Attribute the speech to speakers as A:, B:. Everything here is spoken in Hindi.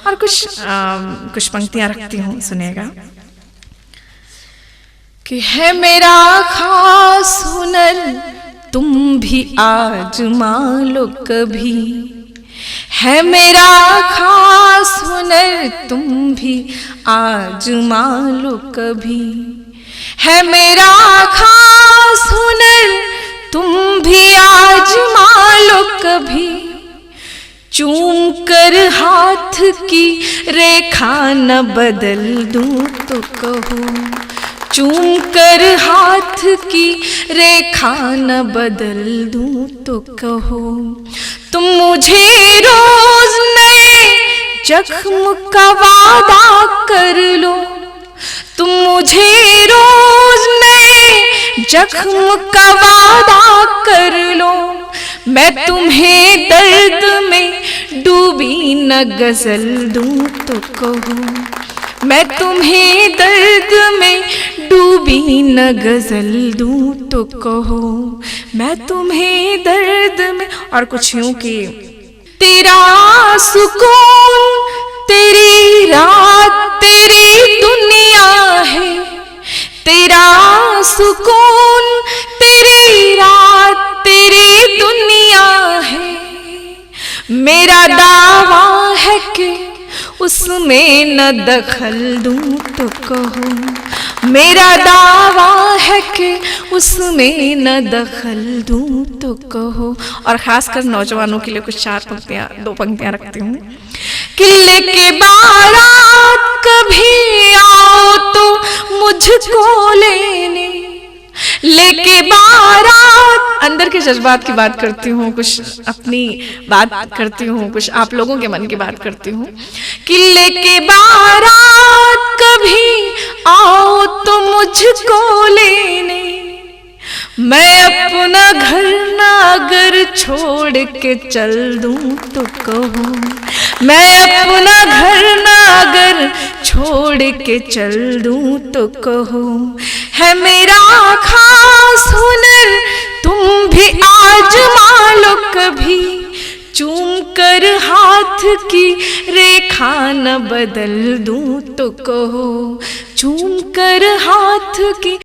A: और कुछ पंक्तियां रखती हूँ, सुनिएगा। कि है मेरा खास हुनर तुम भी आजमा लो कभी, है मेरा खास हुनर तुम भी आजमा लो कभी, है मेरा खास हुनर तुम भी आजमा लो कभी, चूम कर हाथ की रेखा न बदल दूं तो कहो, चूम कर हाथ की रेखा न बदल दूं तो कहो, तुम मुझे रोज नए जख्म का वादा कर लो, तुम मुझे रोज नए जख्म का वादा कर लो, मैं तुम्हें दर्द में डूबी न गजल दूं तो कहो, मैं तुम्हें दर्द में डूबी न गजल दूं तो कहो, मैं तुम्हें दर्द में। और कुछ यूं कि तेरा सुकून तेरी रात तेरी दुनिया है, तेरा सुकून तेरी रात तेरी दुनिया है, मेरा दावा है कि उसमें न दखल दूं तो कहो, मेरा दावा है कि उसमें न दखल दूं तो कहो। और खासकर नौजवानों के लिए कुछ दो पंक्तियां रखती हूँ। किले के बारात कभी आओ तो मुझको लेने, लेके बारात, अंदर के जज्बात की बात करती हूँ, कुछ अपनी बात करती हूँ, कुछ आप लोगों के मन की बात करती हूँ। किले के बारात कभी आओ तो मुझको लेने, मैं अपना घर ना अगर छोड़ के चल दूं तो कहो, मैं अपना घर ना अगर छोड़ के चल दूं तो कहो, है मेरा खास हुनर तुम भी आजमा लो कभी, चूम कर हाथ की रेखा न बदल दूं तो कहो, चूम कर हाथ की